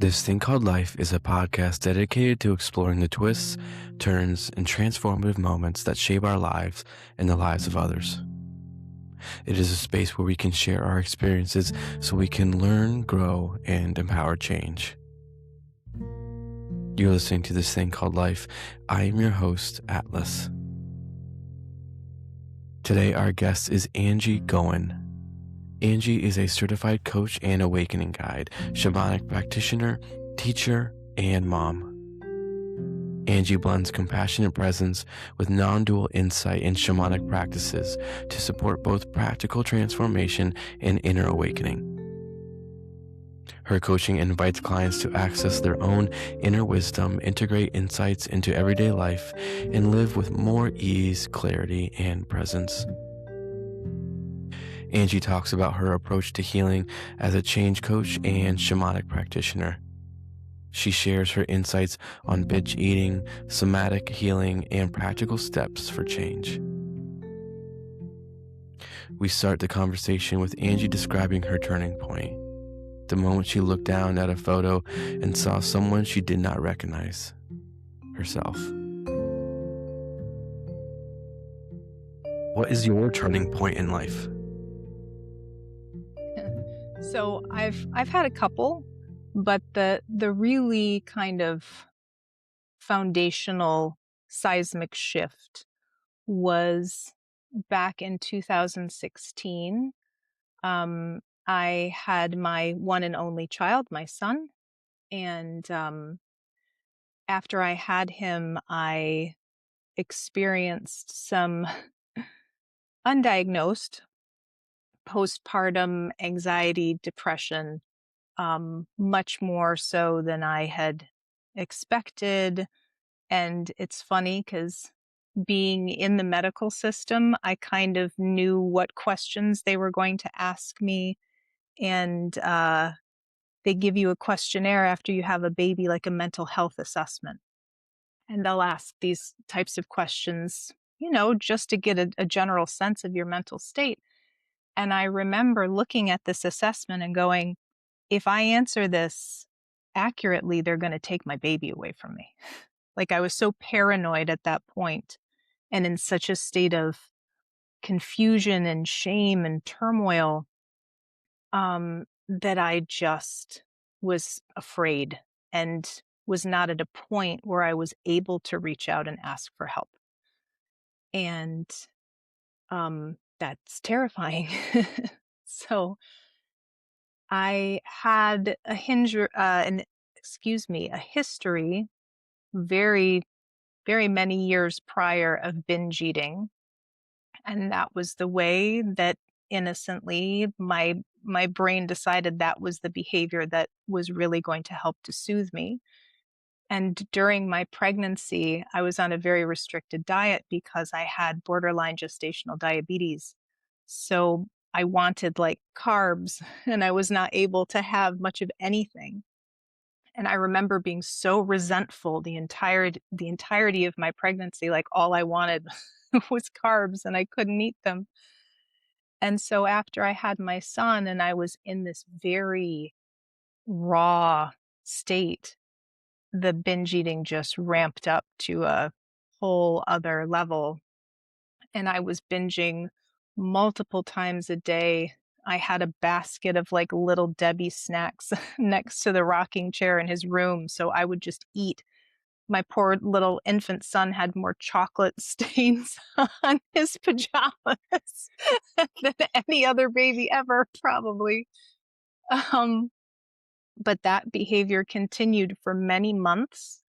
This Thing Called Life is a podcast dedicated to exploring the twists, turns, and transformative moments that shape our lives and the lives of others. It is a space where we can share our experiences so we can learn, grow, and empower change. You're listening to This Thing Called Life. I am your host, Atlas. Today, our guest is Angie Goen. Angie is a certified coach and awakening guide, shamanic practitioner, teacher, and mom. Angie blends compassionate presence with non-dual insight in shamanic practices to support both practical transformation and inner awakening. Her coaching invites clients to access their own inner wisdom, integrate insights into everyday life, and live with more ease, clarity, and presence. Angie talks about her approach to healing as a change coach and shamanic practitioner. She shares her insights on binge eating, somatic healing, and practical steps for change. We start the conversation with Angie describing her turning point, the moment she looked down at a photo and saw someone she did not recognize, herself. What is your turning point in life? So I've had a couple, but the really kind of foundational seismic shift was back in 2016. I had my one and only child, my son, and after I had him, I experienced some undiagnosed postpartum anxiety, depression, much more so than I had expected. And it's funny because being in the medical system, I kind of knew what questions they were going to ask me. And they give you a questionnaire after you have a baby, like a mental health assessment. And they'll ask these types of questions, just to get a general sense of your mental state. And I remember looking at this assessment and going, if I answer this accurately, they're going to take my baby away from me. Like I was so paranoid at that point and in such a state of confusion and shame and turmoil that I just was afraid and was not at a point where I was able to reach out and ask for help. And that's terrifying. So I had a history very, very many years prior of binge eating. And that was the way that innocently my brain decided that was the behavior that was really going to help to soothe me. And during my pregnancy, I was on a very restricted diet because I had borderline gestational diabetes. So I wanted like carbs and I was not able to have much of anything. And I remember being so resentful the entirety of my pregnancy, like all I wanted was carbs and I couldn't eat them. And so after I had my son and I was in this very raw state, the binge eating just ramped up to a whole other level. And I was binging multiple times a day. I had a basket of like little Debbie snacks next to the rocking chair in his room. So I would just eat. My poor little infant son had more chocolate stains on his pajamas than any other baby ever, probably. But that behavior continued for many months.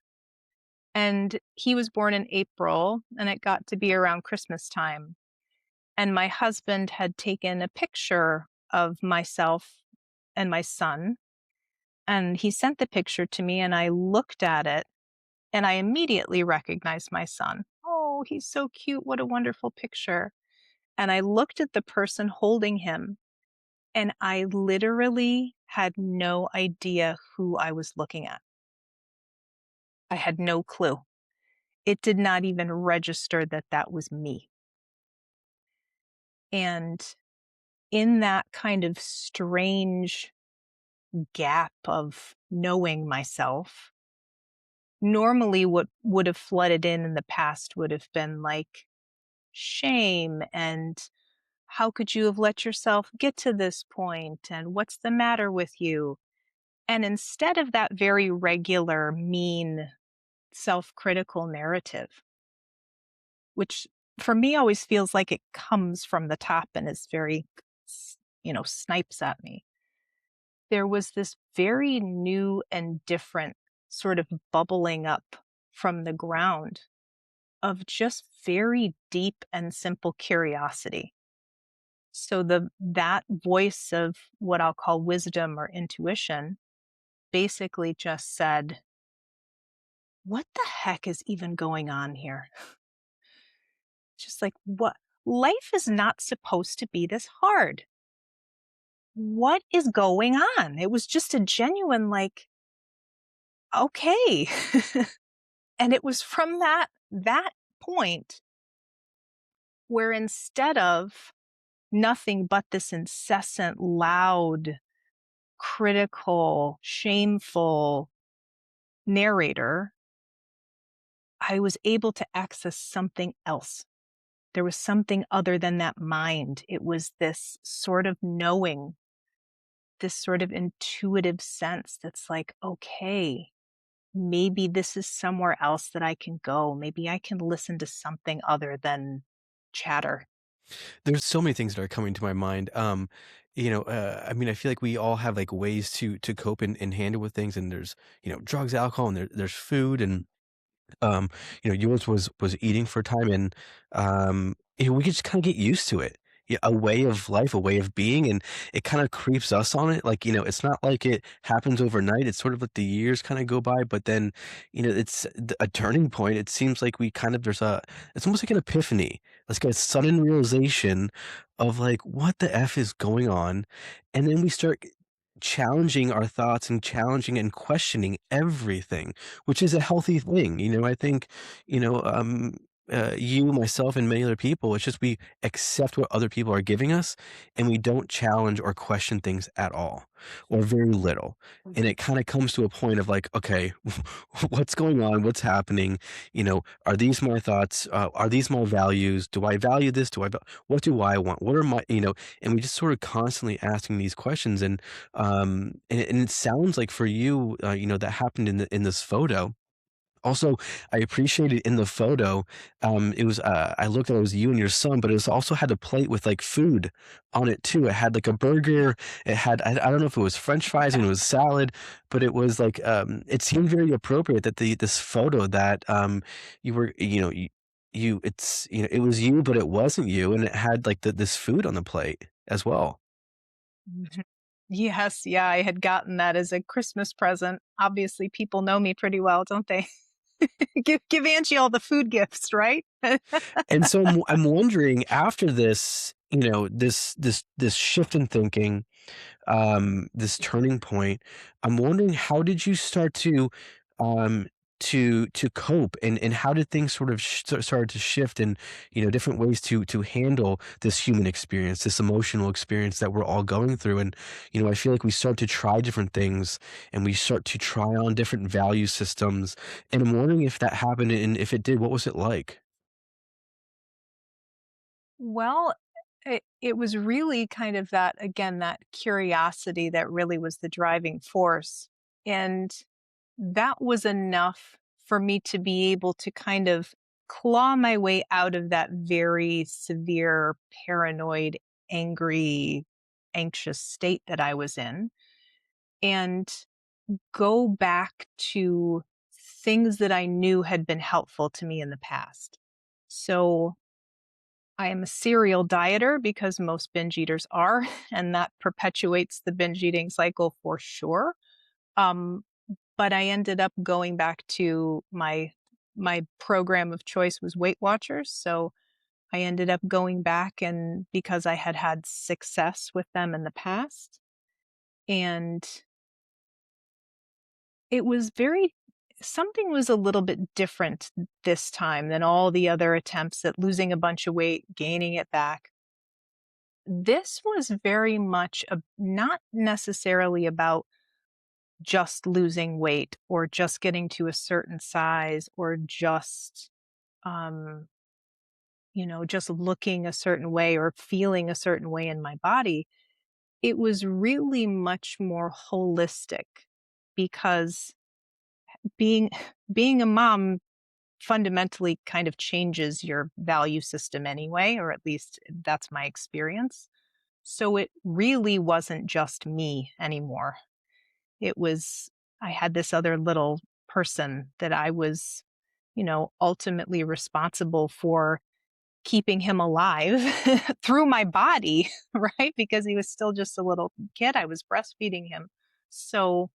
And he was born in April, and it got to be around Christmas time. And my husband had taken a picture of myself and my son, and he sent the picture to me, and I looked at it, and I immediately recognized my son. Oh, he's so cute. What a wonderful picture. And I looked at the person holding him, and I literally had no idea who I was looking at. I had no clue. It did not even register that that was me. And in that kind of strange gap of knowing myself. Normally, what would have flooded in the past would have been like shame and how could you have let yourself get to this point? And what's the matter with you? And instead of that very regular, mean, self critical narrative, which for me always feels like it comes from the top and is very, snipes at me. There was this very new and different sort of bubbling up from the ground of just very deep and simple curiosity. So that voice of what I'll call wisdom or intuition basically just said, "What the heck is even going on here?" Just like, "What? Life is not supposed to be this hard. What is going on?" It was just a genuine like, "Okay." And it was from that point where instead of nothing but this incessant, loud, critical, shameful narrator, I was able to access something else. There was something other than that mind. It was this sort of knowing, this sort of intuitive sense that's like, okay, maybe this is somewhere else that I can go. Maybe I can listen to something other than chatter. There's so many things that are coming to my mind. I mean, I feel like we all have like ways to cope and handle with things, and there's drugs, alcohol, and there's food, and um, yours was eating for a time, and we could just kind of get used to it. Yeah, a way of life, a way of being, and it kind of creeps us on it. Like, it's not like it happens overnight. It's sort of like the years kind of go by, but then, it's a turning point. It seems like it's almost like an epiphany. Let's get a sudden realization of like, what the F is going on? And then we start challenging our thoughts and challenging and questioning everything, which is a healthy thing. I think, you know, um, you, myself, and many other people, it's just we accept what other people are giving us and we don't challenge or question things at all or very little. And it kind of comes to a point of like, okay, what's going on? What's happening? Are these my thoughts? Are these my values? Do I value this? What do I want? What are and we just sort of constantly asking these questions. And it sounds like for you, that happened in this photo. Also, I appreciated in the photo, it was, I looked at it was you and your son, but it was also had a plate with like food on it too. It had like a burger. It had, I don't know if it was French fries and it was salad, but it was like, it seemed very appropriate that this photo that, you were, it was you, but it wasn't you. And it had like this food on the plate as well. Mhm. Yes, yeah, I had gotten that as a Christmas present. Obviously, people know me pretty well, don't they? Give Angie all the food gifts, right? And so I'm wondering after this, this shift in thinking, this turning point, I'm wondering how did you start um, to cope, and how did things sort of started to shift in different ways to handle this human experience, this emotional experience that we're all going through, and I feel like we start to try different things, and we start to try on different value systems, and I'm wondering if that happened, and if it did, what was it like? Well, it was really kind of that again, that curiosity that really was the driving force, and that was enough for me to be able to kind of claw my way out of that very severe, paranoid, angry, anxious state that I was in, and go back to things that I knew had been helpful to me in the past. So I am a serial dieter because most binge eaters are, and that perpetuates the binge eating cycle for sure. Um, but I ended up going back to my program of choice was Weight Watchers. So I ended up going back and because I had had success with them in the past, and it was very something was a little bit different this time than all the other attempts at losing a bunch of weight, gaining it back. This was very much not necessarily about just losing weight or just getting to a certain size or just, um, just looking a certain way or feeling a certain way in my body. It was really much more holistic because being being a mom fundamentally kind of changes your value system anyway, or at least that's my experience. So it really wasn't just me anymore. It was, I had this other little person that I was, ultimately responsible for keeping him alive through my body, right? Because he was still just a little kid. I was breastfeeding him. So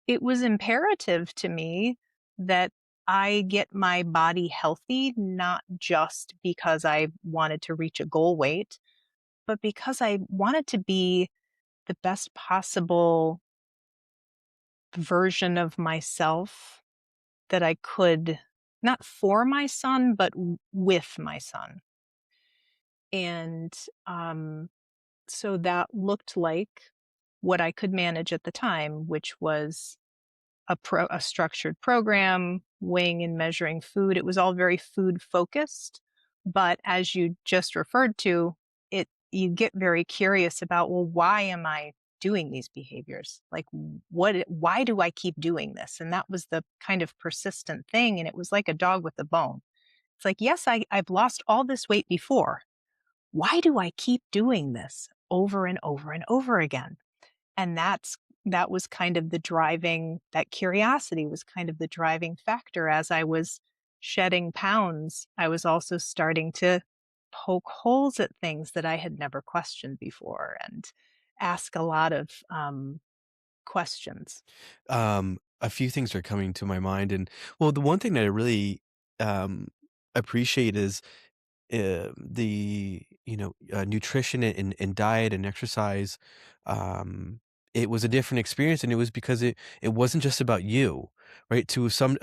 it was imperative to me that I get my body healthy, not just because I wanted to reach a goal weight, but because I wanted to be the best possible version of myself that I could, not for my son, but with my son. And so that looked like what I could manage at the time, which was a structured program, weighing and measuring food. It was all very food focused, but as you just referred to, you get very curious about, well, why am I doing these behaviors? Like why do I keep doing this? And that was the kind of persistent thing, and it was like a dog with a bone. It's like, yes, I've lost all this weight before. Why do I keep doing this over and over and over again? And that was kind of the driving, that curiosity was kind of the driving factor. As I was shedding pounds, I was also starting to poke holes at things that I had never questioned before and ask a lot of questions. A few things are coming to my mind, and well, the one thing that I really um, appreciate is the nutrition and diet and exercise. um it was a different experience, and it was because it wasn't just about you, right? To some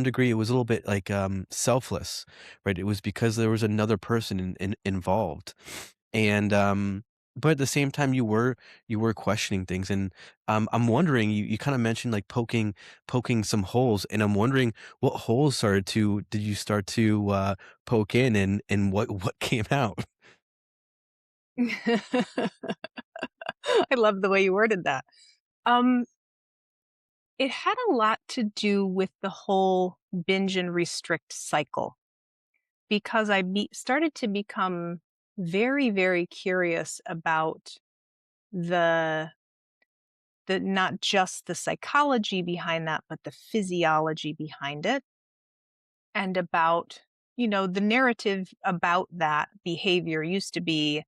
degree it was a little bit like selfless, right? It was because there was another person involved. And but at the same time you were questioning things. And I'm wondering, you kind of mentioned like poking some holes, and I'm wondering what holes did you start to poke in, and what came out? I love the way you worded that. Um, it had a lot to do with the whole binge and restrict cycle because started to become very, very curious about the not just the psychology behind that, but the physiology behind it, and about, the narrative about that behavior used to be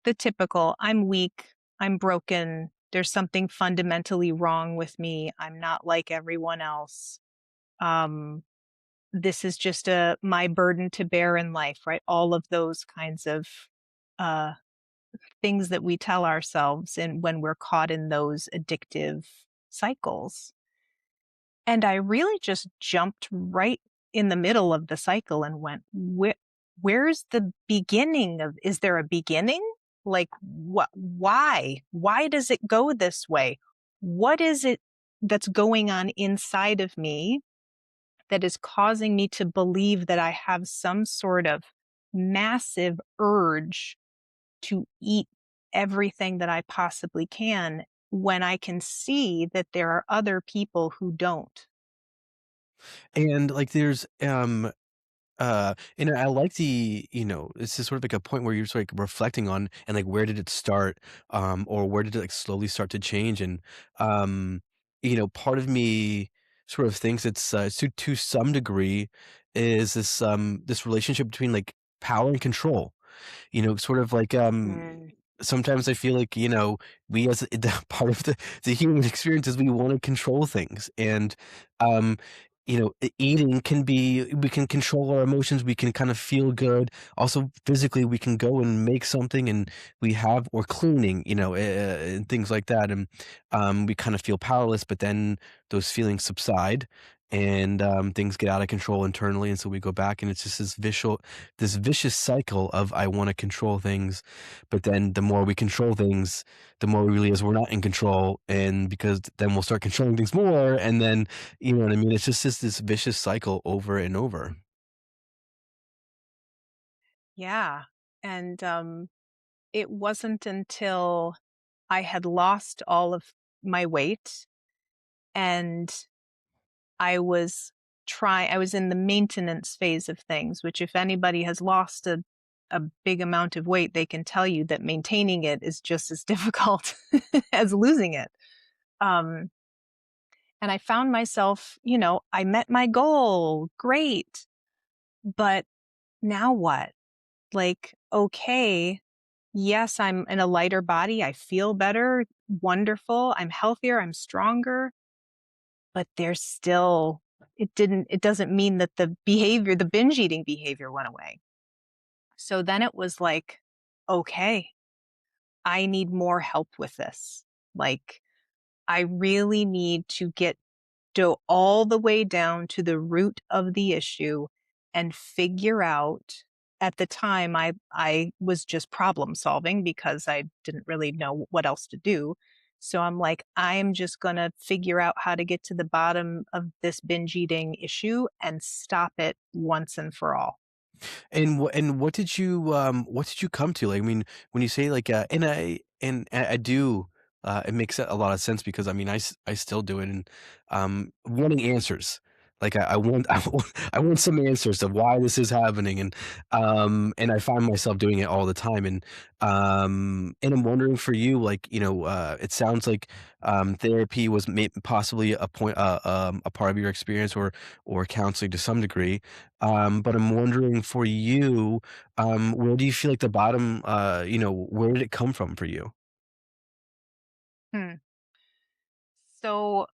the typical, I'm weak, I'm broken, there's something fundamentally wrong with me, I'm not like everyone else. Um, this is just my burden to bear in life, right? All of those kinds of uh, things that we tell ourselves and when we're caught in those addictive cycles. And I really just jumped right in the middle of the cycle and went, where's the beginning of, is there a beginning? Like what, why does it go this way? What is it that's going on inside of me that is causing me to believe that I have some sort of massive urge to eat everything that I possibly can when I can see that there are other people who don't? And like and I like this is sort of like a point where you're sort of like reflecting on, and like where did it start, or where did it like slowly start to change. And um, part of me sort of thinks it's to some degree is this relationship between like power and control. Sort of like Mm. sometimes I feel like, we as the part of the human experience is we want to control things. And um, eating can be, we can control our emotions, we can kind of feel good. Also physically we can go and make something, and we have, or cleaning, and things like that. And we kind of feel powerless, but then those feelings subside. and things get out of control internally, and so we go back, and it's just this vicious cycle of I want to control things, but then the more we control things, the more we realize we're not in control, and because then we'll start controlling things more, and then you know what I mean. It's just this vicious cycle over and over. Yeah. And it wasn't until I had lost all of my weight and I was in the maintenance phase of things, which if anybody has lost a big amount of weight, they can tell you that maintaining it is just as difficult as losing it. Um, and I found myself, I met my goal, great, but now what? Like, okay, yes, I'm in a lighter body. I feel better, wonderful. I'm healthier, I'm stronger, but it doesn't mean that the binge eating behavior went away. So then it was like, okay, I need more help with this. Like, I really need to go all the way down to the root of the issue and figure out. At the time, I was just problem solving because I didn't really know what else to do. So I'm like, I'm just going to figure out how to get to the bottom of this binge eating issue and stop it once and for all. And what did you come to? Like, I mean, when you say like, I do, it makes a lot of sense because I mean, I still do it, and wanting answers. Like, I want I want some answers to why this is happening, and I find myself doing it all the time, and I'm wondering for you, like, you know, it sounds like therapy was possibly a part of your experience, or counseling to some degree. But I'm wondering for you, where do you feel like the bottom, where did it come from for you? Hmm. So,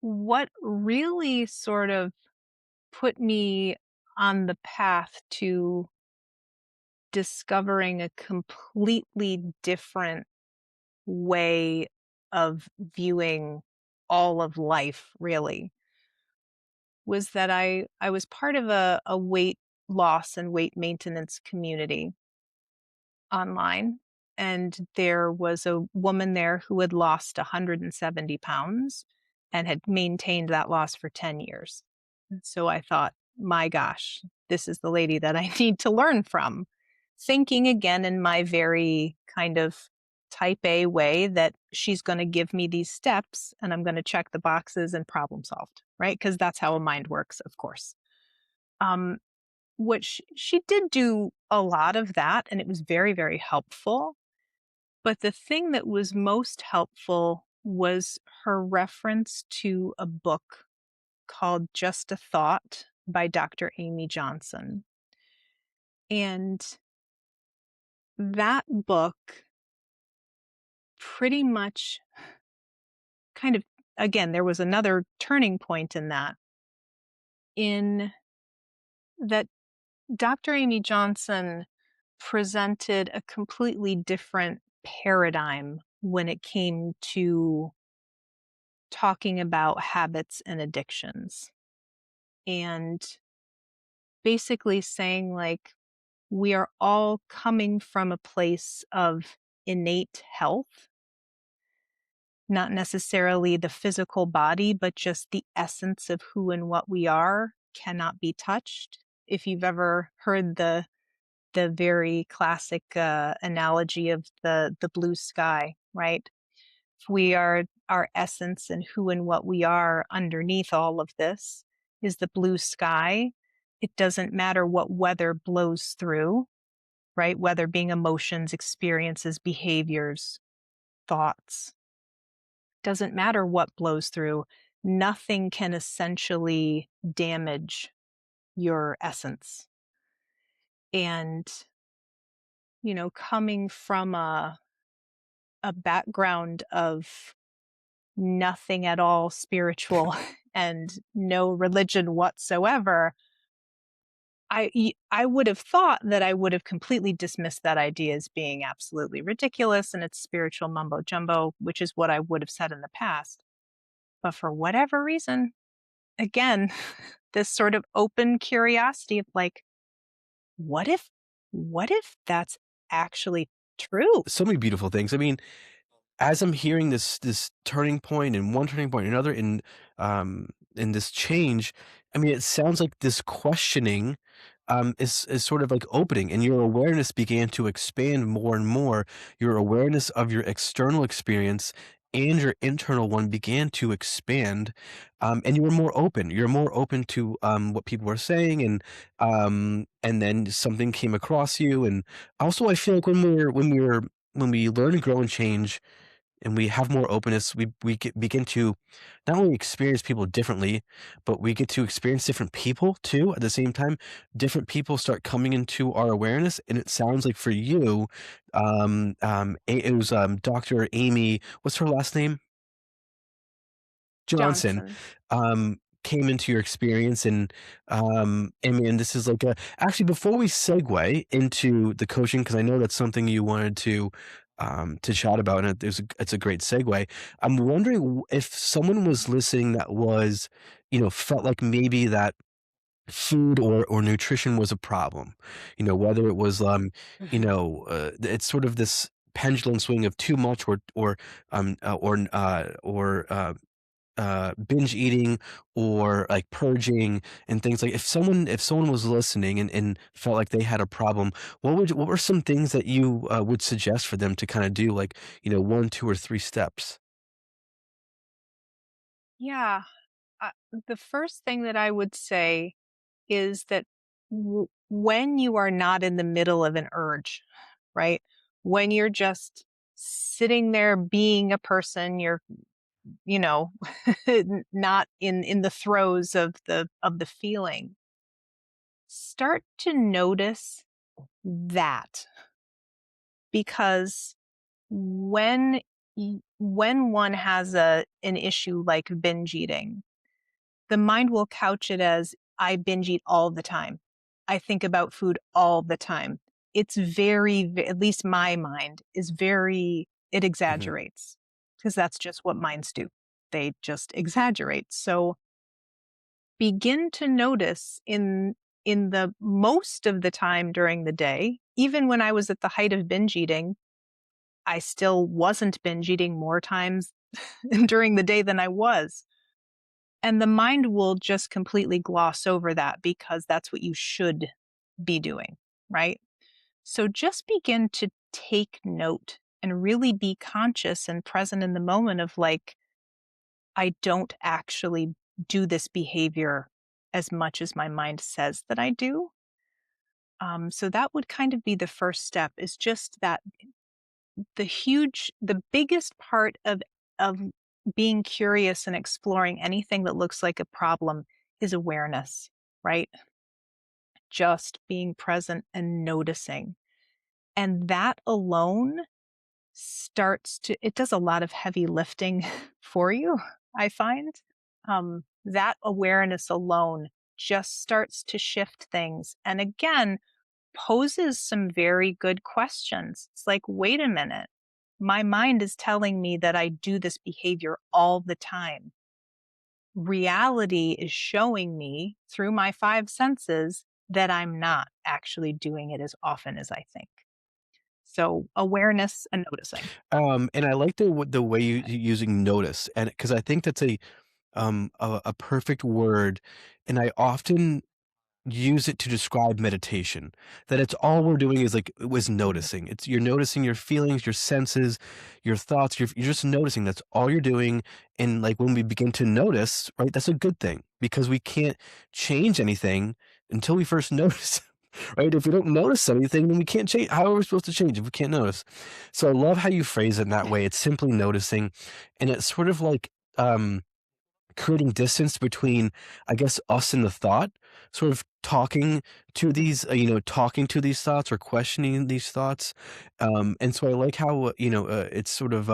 what really sort of put me on the path to discovering a completely different way of viewing all of life really was that I was part of a weight loss and weight maintenance community online. And there was a woman there who had lost 170 pounds and had maintained that loss for 10 years. And so I thought, my gosh, this is the lady that I need to learn from. Thinking again in my very kind of type A way that she's going to give me these steps and I'm going to check the boxes and problem solved, right? Because that's how a mind works, of course. Um, which she did do a lot of that, and it was very, very helpful. But the thing that was most helpful was her reference to a book called Just a Thought by Dr. Amy Johnson. And that book pretty much kind of, again, there was another turning point in that, in that Dr. Amy Johnson presented a completely different paradigm when it came to talking about habits and addictions. And basically saying, like, we are all coming from a place of innate health, not necessarily the physical body, but just the essence of who and what we are cannot be touched. If you've ever heard the very classic analogy of the blue sky, right? If we are our essence and who and what we are underneath all of this is the blue sky. It doesn't matter what weather blows through, right? Weather being emotions, experiences, behaviors, thoughts. Doesn't matter what blows through. Nothing can essentially damage your essence. And, coming from a background of nothing at all spiritual and no religion whatsoever, I would have thought that I would have completely dismissed that idea as being absolutely ridiculous and it's spiritual mumbo jumbo, which is what I would have said in the past. But for whatever reason, again, this sort of open curiosity of like, what if, what if that's actually true? So many beautiful things. I mean, as I'm hearing this turning point and one turning point, another in this change, I mean, it sounds like this questioning is sort of like opening, and your awareness began to expand more and more. Your awareness of your external experience and your internal one began to expand, and you were more open. You're more open to what people were saying, and then something came across you. And also, I feel like when we learn and grow and change and we have more openness, begin to not only experience people differently, but we get to experience different people too at the same time. Different people start coming into our awareness, and it sounds like for you, it was Dr. Amy. What's her last name? Johnson, Johnson. came into your experience. And I mean, this is like a actually, before we segue into the coaching, because I know that's something you wanted to chat about, and it's a great segue. I'm wondering if someone was listening that was, felt like maybe that food or nutrition was a problem, whether it was, it's sort of this pendulum swing of too much binge eating or like purging and things. Like if someone was listening and felt like they had a problem, what were some things that you would suggest for them to kind of do, like, one, two, or three steps? Yeah. Uh, the first thing that I would say is that when you are not in the middle of an urge, right? When you're just sitting there being a person, you're, you know, not in the throes of the feeling. Start to notice that, because when when one has a an issue like binge eating, the mind will couch it as, I binge eat all the time. I think about food all the time. It's at least my mind is it Hmm. exaggerates, because that's just what minds do. They just exaggerate. So begin to notice in the most of the time during the day, even when I was at the height of binge eating, I still wasn't binge eating more times during the day than I was. And the mind will just completely gloss over that because that's what you should be doing, right? So just begin to take note and really be conscious and present in the moment of like, I don't actually do this behavior as much as my mind says that I do. So that would kind of be the first step, is just that the biggest part of being curious and exploring anything that looks like a problem is awareness, right? Just being present and noticing. And that alone it does a lot of heavy lifting for you, I find. That awareness alone just starts to shift things. And again, poses some very good questions. It's like, wait a minute. My mind is telling me that I do this behavior all the time. Reality is showing me through my five senses that I'm not actually doing it as often as I think. So, awareness and noticing. And I like the way you using notice, and because I think that's a perfect word, and I often use it to describe meditation. That it's all we're doing is like was Mm. noticing. It's You're noticing your feelings, your senses, your thoughts. You're just noticing. That's all you're doing. And like when we begin to notice, right, that's a good thing because we can't change anything until we first notice. Right? If we don't notice anything, then we can't change. How are we supposed to change if we can't notice? So I love how you phrase it in that way. It's simply noticing, and it's sort of like creating distance between, I guess, us and the thought, sort of talking to these thoughts or questioning these thoughts. And so I like how, it's sort of,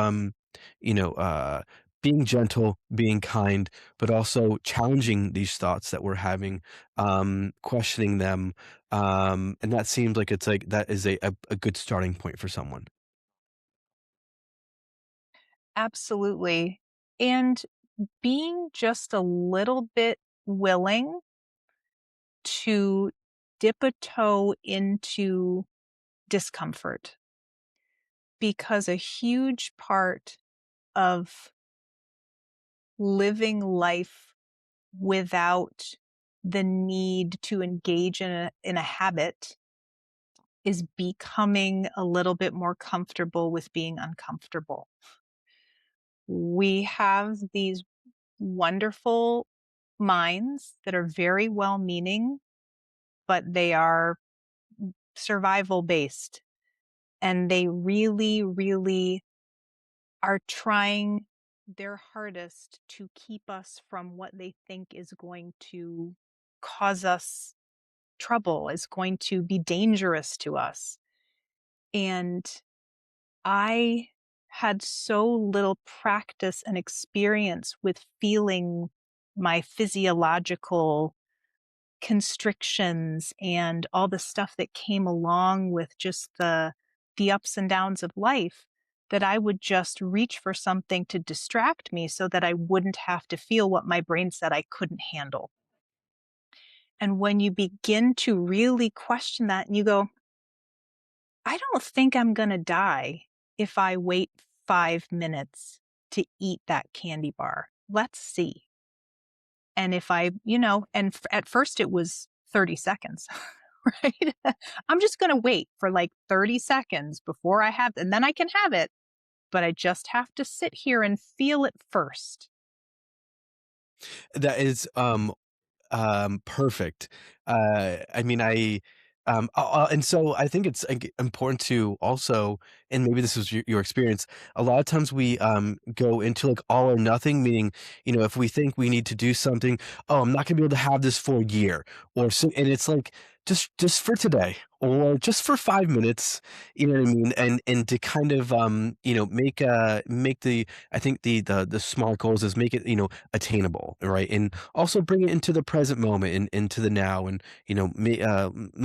you know, uh, being gentle, being kind, but also challenging these thoughts that we're having, questioning them. And that seems like it's like that is a good starting point for someone. Absolutely. And being just a little bit willing to dip a toe into discomfort, because a huge part of living life without the need to engage in a habit is becoming a little bit more comfortable with being uncomfortable. We have these wonderful minds that are very well meaning, but they are survival based, and they really, really are trying their hardest to keep us from what they think is going to cause us trouble, is going to be dangerous to us. And I had so little practice and experience with feeling my physiological constrictions and all the stuff that came along with just the ups and downs of life, that I would just reach for something to distract me so that I wouldn't have to feel what my brain said I couldn't handle. And when you begin to really question that and you go, I don't think I'm going to die if I wait 5 minutes to eat that candy bar. Let's see. And if at first it was 30 seconds, right? I'm just going to wait for like 30 seconds before I have, and then I can have it, but I just have to sit here and feel it first. That is perfect. I mean, and so I think it's like, important to also, and maybe this was your experience. A lot of times we go into like all or nothing, meaning, if we think we need to do something, oh, I'm not gonna be able to have this for a year, or so, and it's like just for today, or just for 5 minutes, you know what I mean, and to kind of make the, I think the smart goals is make it attainable, right, and also bring it into the present moment and into the now, and let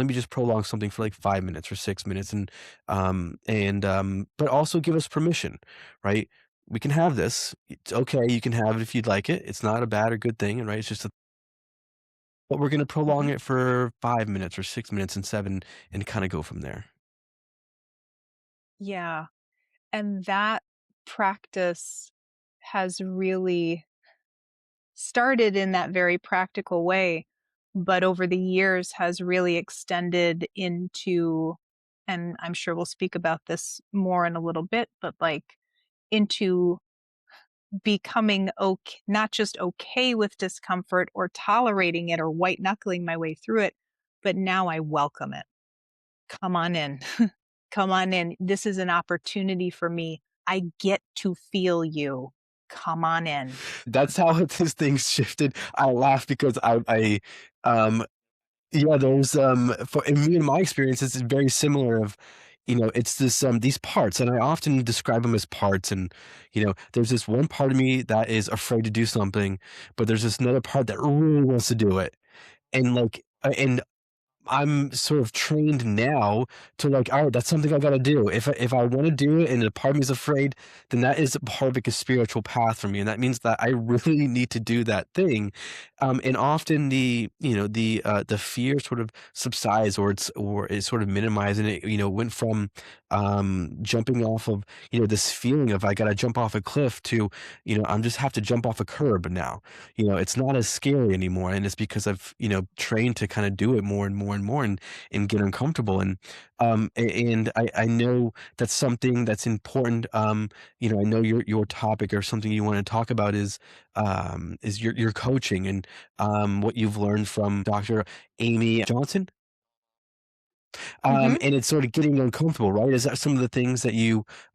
me just prolong something for like 5 minutes or 6 minutes, and but also give us permission, right? We can have this. It's okay. You can have it if you'd like it. It's not a bad or good thing, right? It's just but we're going to prolong Mhm. it for 5 minutes or 6 minutes and seven, and kind of go from there. Yeah. And that practice has really started in that very practical way, but over the years has really extended into, and I'm sure we'll speak about this more in a little bit, but like into becoming okay, not just okay with discomfort or tolerating it or white knuckling my way through it, but now I welcome it. Come on in. Come on in. This is an opportunity for me. I get to feel you. Come on in. That's how this thing shifted. I laugh because um, yeah, for in me and my experience, it's very similar of, it's these parts, and I often describe them as parts, and, there's this one part of me that is afraid to do something, but there's this another part that really wants to do it. And like, and I'm sort of trained now to like, all right, that's something I got to do. If I want to do it and the part of me is afraid, then that is a part of like a spiritual path for me, and that means that I really need to do that thing. And often the fear sort of subsides, or is sort of minimized, and it went from jumping off of this feeling of I got to jump off a cliff to I'm just have to jump off a curb now. It's not as scary anymore, and it's because I've trained to kind of do it more and more and more, and get uncomfortable, and I know that's something that's important. I know your topic or something you want to talk about is your coaching, and what you've learned from Dr. Amy Johnson. Mhm. And it's sort of getting uncomfortable, right? Is that some of the things that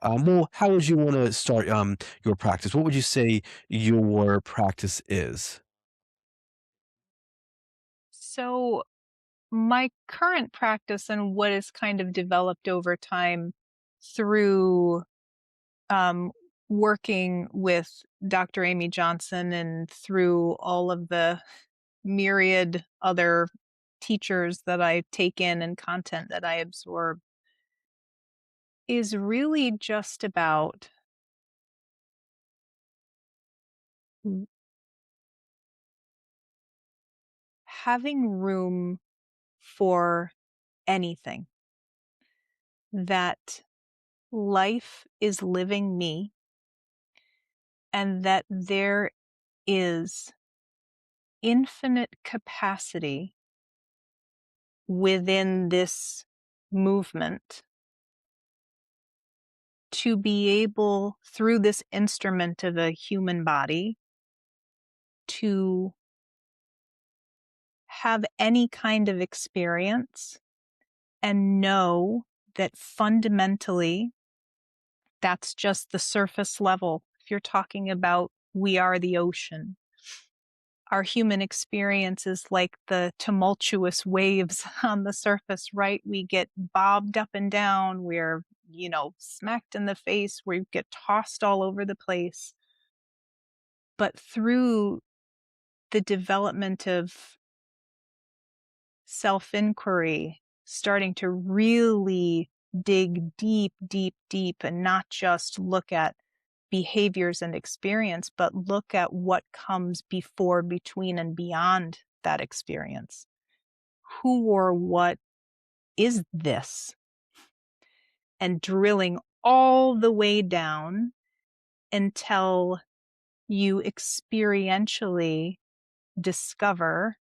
well, how would you want to start your practice? What would you say your practice is? So, my current practice and what is kind of developed over time through um, working with Dr. Amy Johnson and through all of the myriad other teachers that I take in and content that I absorb is really just about having room for anything, that life is living me, and that there is infinite capacity within this movement to be able, through this instrument of a human body, to have any kind of experience and know that fundamentally that's just the surface level. If you're talking about we are the ocean, our human experience is like the tumultuous waves on the surface, right? We get bobbed up and down. We're, smacked in the face. We get tossed all over the place. But through the development of self inquiry, starting to really dig deep, deep, deep, and not just look at behaviors and experience, but look at what comes before, between, and beyond that experience. Who or what is this? And drilling all the way down until you experientially discover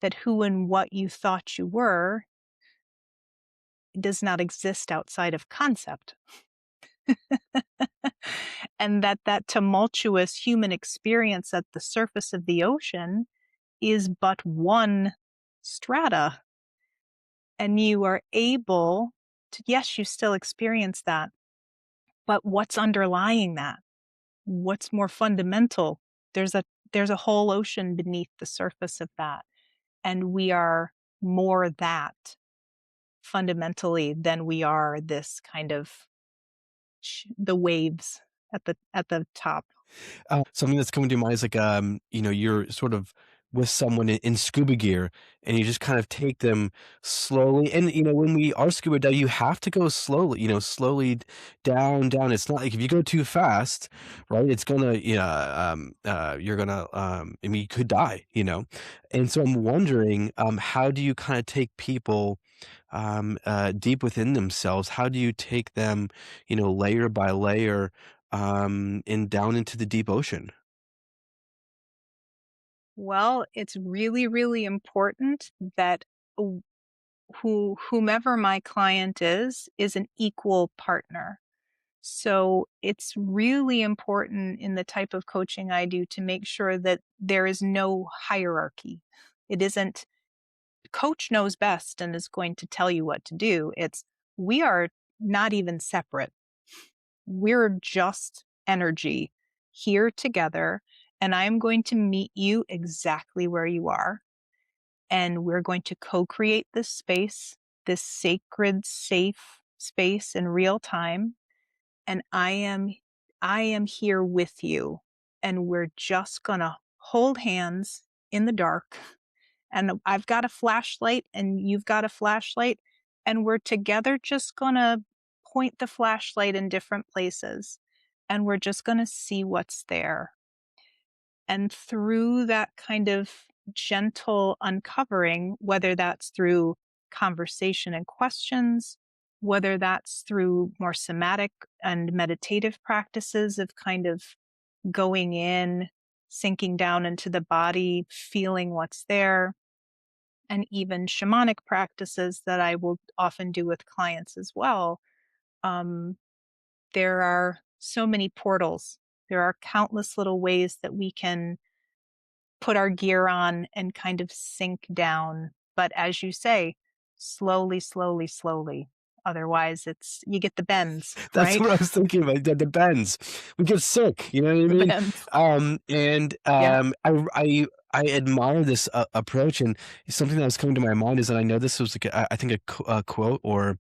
that who and what you thought you were does not exist outside of concept. And that tumultuous human experience at the surface of the ocean is but one strata. And you are able to, yes, you still experience that, but what's underlying that? What's more fundamental? There's a whole ocean beneath the surface of that. And we are more that fundamentally than we are this kind of the waves at the top. Something that's coming to mind is like, you're sort of with someone in scuba gear and you just kind of take them slowly. And, when we are scuba diving, you have to go slowly, slowly down, down. It's not like if you go too fast, right, it's gonna, you're gonna, I mean, you could die, And so I'm wondering, how do you kind of take people deep within themselves? How do you take them, layer by layer, and down into the deep ocean? Well, it's really, really important that whomever my client is an equal partner. So it's really important in the type of coaching I do to make sure that there is no hierarchy. It isn't coach knows best and is going to tell you what to do. It's we are not even separate. We're just energy here together, and I'm going to meet you exactly where you are. And we're going to co create this space, this sacred, safe space in real time. And I am here with you. And we're just going to hold hands in the dark. And I've got a flashlight, and you've got a flashlight. And we're together just going to point the flashlight in different places. And we're just going to see what's there. And through that kind of gentle uncovering, whether that's through conversation and questions, whether that's through more somatic and meditative practices of kind of going in, sinking down into the body, feeling what's there, and even shamanic practices that I will often do with clients as well. Um, there are so many portals. There are countless little ways that we can put our gear on and kind of sink down. But as you say, slowly, slowly, slowly. Otherwise, you get the bends, That's right? what I was thinking about, the bends. We get sick, you know what I The mean? bends. And, Yeah. I admire this, approach, and something that was coming to my mind is that I know this was like I think a quote or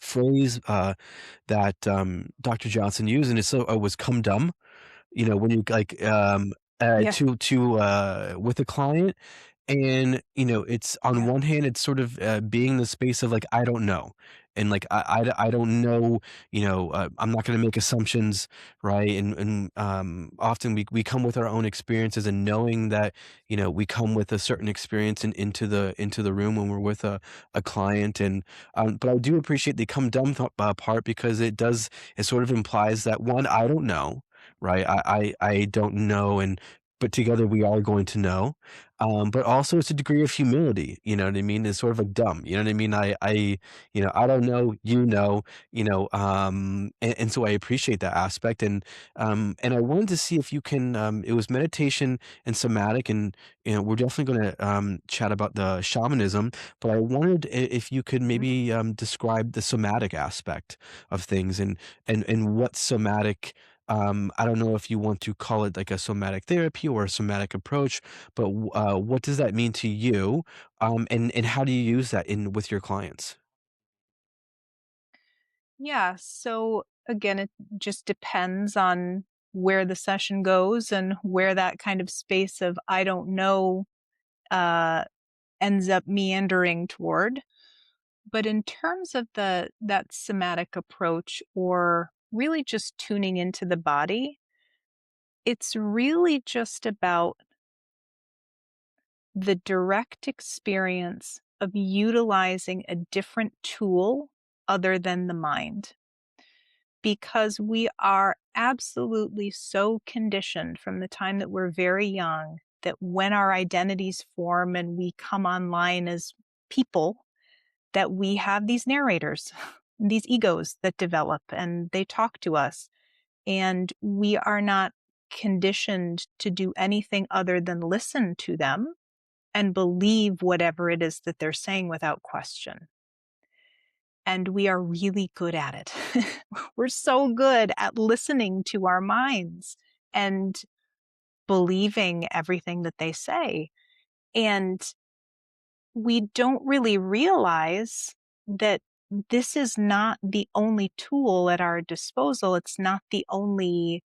phrase, that, Dr. Johnson used, and was "come dumb." When you like, Yeah. to with a client, And, it's on Yeah. one hand, it's sort of, being in the space of, like, I don't know. And, like, I don't know, I'm not gonna make assumptions, right? And often we come with our own experiences and knowing that, we come with a certain experience into the room when we're with a client. But I do appreciate the come dumb part because it sort of implies that, 1, I don't know, right? I don't know, but together we are going to know. But also it's a degree of humility, you know what I mean? It's sort of like dumb, you know what I mean? I don't know, and so I appreciate that aspect. And I wanted to see if you can, it was meditation and somatic, and, we're definitely going to, chat about the shamanism, but I wanted if you could Mhm. maybe, describe the somatic aspect of things and what somatic, I don't know if you want to call it like a somatic therapy or a somatic approach, but what does that mean to you? And how do you use that in with your clients? Yeah. So again, it just depends on where the session goes and where that kind of space of I don't know uh, ends up meandering toward. But in terms of that somatic approach or really just tuning into the body, it's really just about the direct experience of utilizing a different tool other than the mind. Because we are absolutely so conditioned from the time that we're very young that when our identities form and we come online as people, that we have these narrators, these egos that develop and they talk to us. And we are not conditioned to do anything other than listen to them and believe whatever it is that they're saying without question. And we are really good at it. We're so good at listening to our minds and believing everything that they say. And we don't really realize that this is not the only tool at our disposal. It's not the only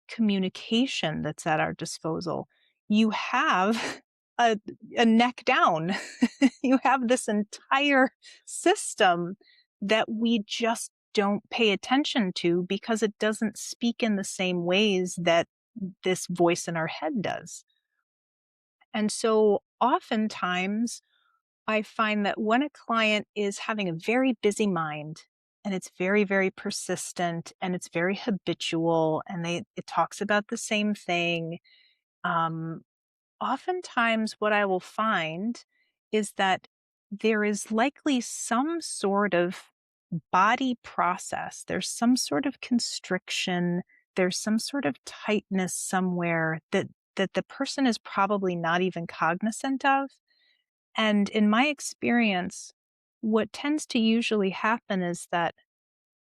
communication that's at our disposal. You have a, a neck down. You have this entire system that we just don't pay attention to because it doesn't speak in the same ways that this voice in our head does. And so oftentimes I find that when a client is having a very busy mind and it's very, very persistent and it's very habitual and it talks about the same thing, um, oftentimes what I will find is that there is likely some sort of body process. There's some sort of constriction. There's some sort of tightness somewhere that the person is probably not even cognizant of. And in my experience, what tends to usually happen is that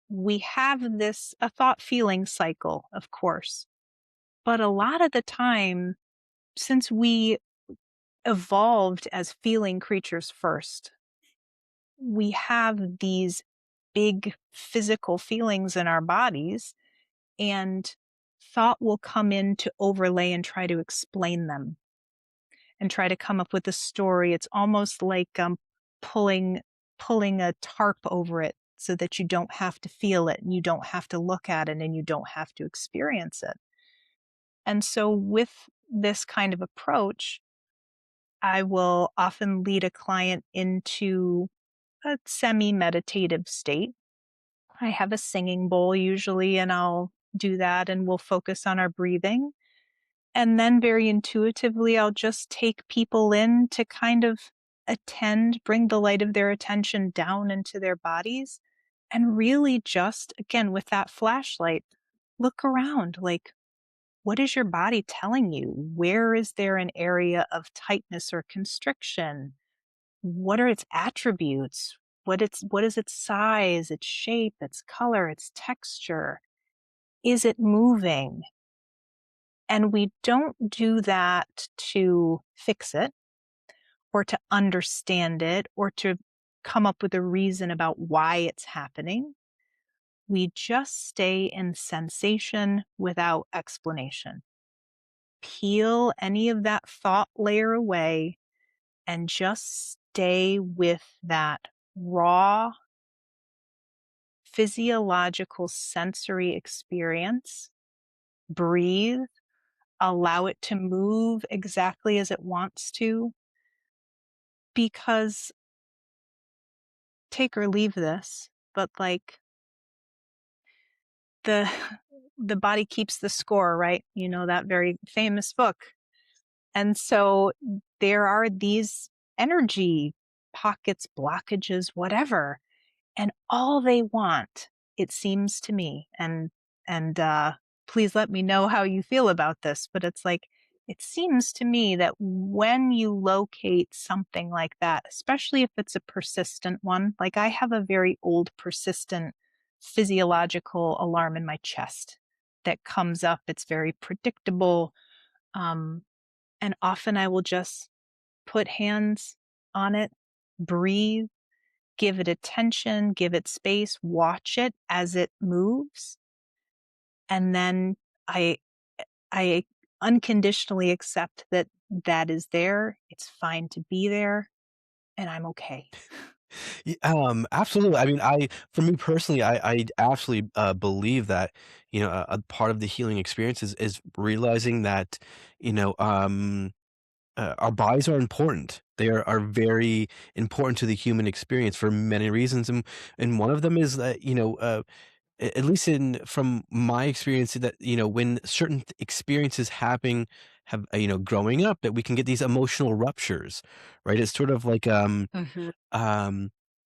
we have a thought feeling cycle, of course. But a lot of the time, since we evolved as feeling creatures first, we have these big physical feelings in our bodies, and thought will come in to overlay and try to explain them and try to come up with a story. It's almost like pulling pulling a tarp over it so that you don't have to feel it and you don't have to look at it and you don't have to experience it. And so with this kind of approach, I will often lead a client into a semi-meditative state. I have a singing bowl usually, and I'll do that and we'll focus on our breathing. And then very intuitively, I'll just take people in to kind of bring the light of their attention down into their bodies and really just, again, with that flashlight, look around. Like, what is your body telling you? Where is there an area of tightness or constriction? What are its attributes? What is its size, its shape, its color, its texture? Is it moving? And we don't do that to fix it or to understand it or to come up with a reason about why it's happening. We just stay in sensation without explanation. Peel any of that thought layer away and just stay with that raw physiological sensory experience. Breathe, allow it to move exactly as it wants to, because take or leave this, but like the the body keeps the score, right? You know, that very famous book. And so there are these energy pockets, blockages, whatever, and all they want, it seems to me, and please let me know how you feel about this, but it's like it seems to me that when you locate something like that, especially if it's a persistent one, like I have a very old persistent physiological alarm in my chest that comes up. It's very predictable. um, and often I will just put hands on it, breathe, give it attention, give it space, watch it as it moves. And then I I unconditionally accept that that is there. It's fine to be there and I'm okay. Absolutely. I mean, for me personally, I absolutely believe that, a part of the healing experience is realizing that, you know, our bodies are important. They are very important to the human experience for many reasons, and one of them is that, at least in from my experience, that when certain experiences happen, growing up, that we can get these emotional ruptures, right? It's sort of um,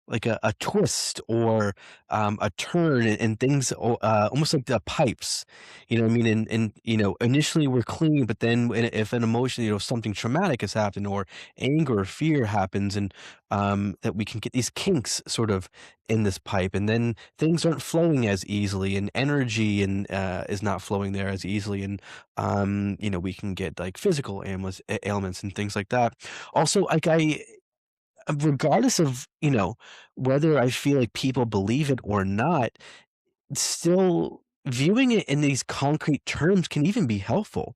like a twist or a turn, and things almost like the pipes, you know what I mean? And initially we're clean, but then if an emotion, something traumatic has happened, or anger or fear happens, and that we can get these kinks sort of in this pipe, and then things aren't flowing as easily, and energy and is not flowing there as easily, and we can get like physical ailments and things like that. Also, like regardless of, whether I feel like people believe it or not, still viewing it in these concrete terms can even be helpful.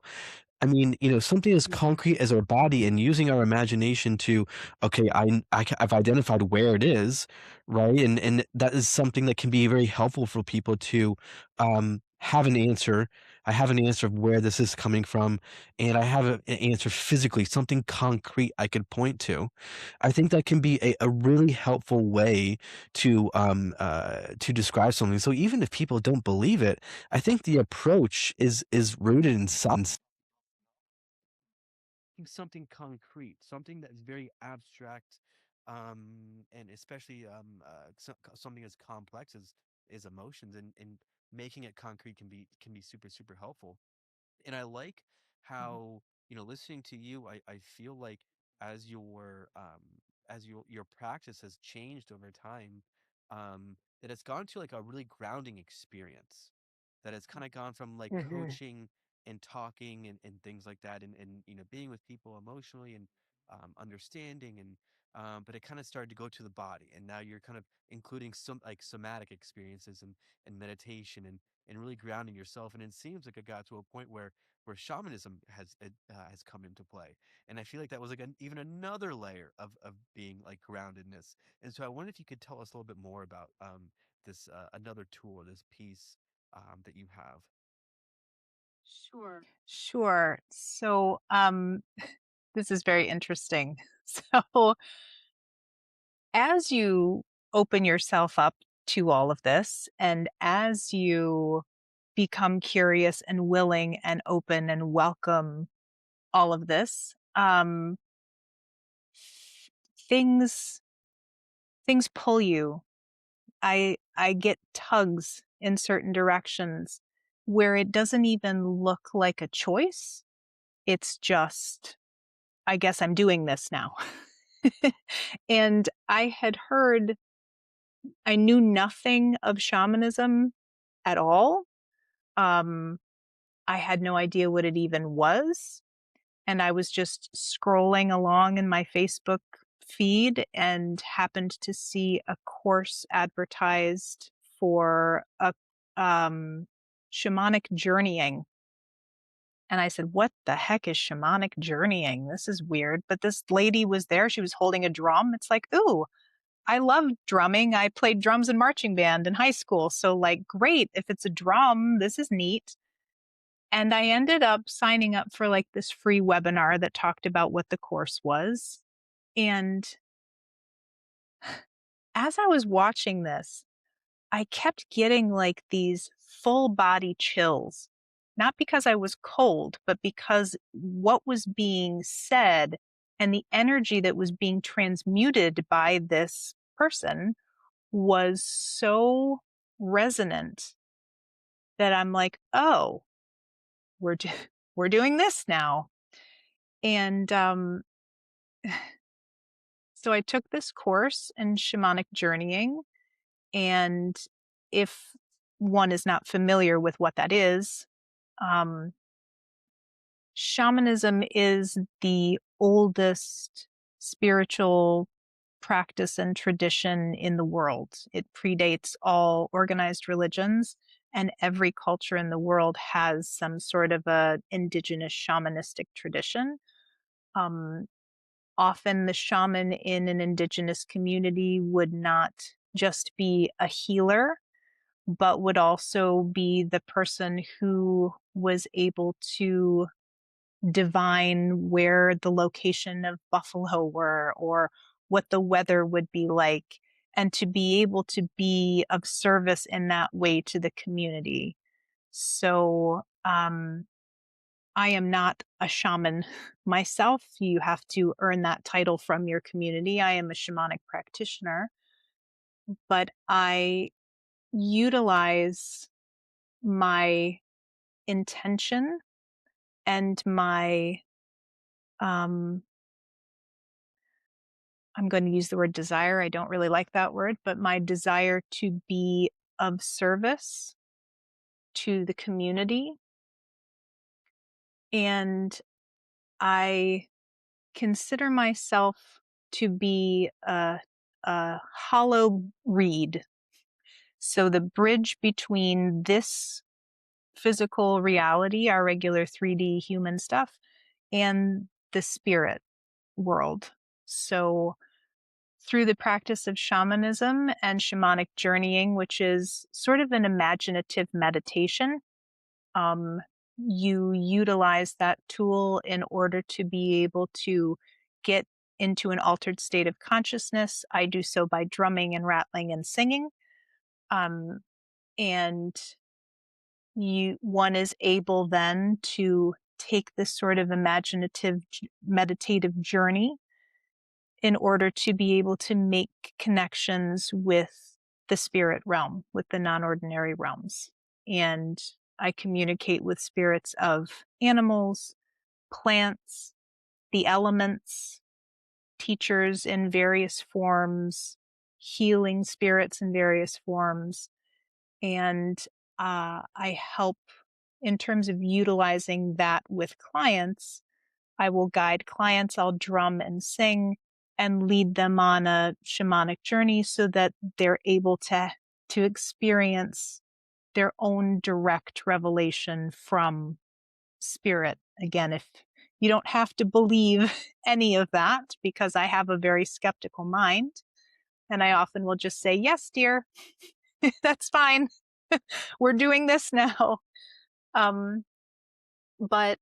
I mean, something as concrete as our body, and using our imagination to, okay, I've identified where it is, right? And that is something that can be very helpful for people to have an answer. I have an answer of where this is coming from, and I have an answer physically, something concrete I could point to. I think that can be a really helpful way to describe something. So even if people don't believe it, I think the approach is rooted in something concrete, something that's very abstract, and especially something as complex as emotions, and making it concrete can be super super helpful. And I like how, listening to you, I feel like as your practice has changed over time, that it's gone to like a really grounding experience. That it's kind of gone from like Mhm. coaching and talking and things like that, and being with people emotionally, and understanding, and but it kind of started to go to the body, and now you're kind of including some like somatic experiences, and meditation, and really grounding yourself. And it seems like it got to a point where shamanism has come into play. And I feel like that was like even another layer of being like groundedness. And so I wonder if you could tell us a little bit more about this another tool, or this piece that you have. Sure. So, this is very interesting. So, as you open yourself up to all of this, and as you become curious and willing and open and welcome all of this, things things pull you. I get tugs in certain directions where it doesn't even look like a choice. It's just, I guess I'm doing this now. And I knew nothing of shamanism at all. Um, I had no idea what it even was. And I was just scrolling along in my Facebook feed and happened to see a course advertised for a um, shamanic journeying. And I said, "What the heck is shamanic journeying? This is weird." But this lady was there. She was holding a drum. It's like, ooh, I love drumming. I played drums in marching band in high school. So, like, great. If it's a drum, this is neat. And I ended up signing up for like this free webinar that talked about what the course was. And as I was watching this, I kept getting like these full body chills, not because I was cold, but because what was being said and the energy that was being transmuted by this person was so resonant that I'm like, oh, we're do- we're doing this now. And so I took this course in shamanic journeying. And if one is not familiar with what that is, um, shamanism is the oldest spiritual practice and tradition in the world. It predates all organized religions, and every culture in the world has some sort of a indigenous shamanistic tradition. Um, Often the shaman in an indigenous community would not just be a healer, but would also be the person who was able to divine where the location of buffalo were or what the weather would be like, and to be able to be of service in that way to the community. So, I am not a shaman myself. You have to earn that title from your community. I am a shamanic practitioner, but I utilize my intention and my, um, I'm going to use the word desire. I don't really like that word, but my desire to be of service to the community. And I consider myself to be a hollow reed. So the bridge between this physical reality, our regular 3D human stuff, and the spirit world. So through the practice of shamanism and shamanic journeying, which is sort of an imaginative meditation, um, you utilize that tool in order to be able to get into an altered state of consciousness. I do so by drumming and rattling and singing. Um, and one is able then to take this sort of imaginative meditative journey in order to be able to make connections with the spirit realm, with the non-ordinary realms. And I communicate with spirits of animals, plants, the elements, teachers in various forms, healing spirits in various forms. And I help in terms of utilizing that with clients. I will guide clients, I'll drum and sing and lead them on a shamanic journey so that they're able to experience their own direct revelation from spirit. Again, if you don't have to believe any of that, because I have a very skeptical mind, and I often will just say, "Yes, dear, that's fine. We're doing this now." Um, but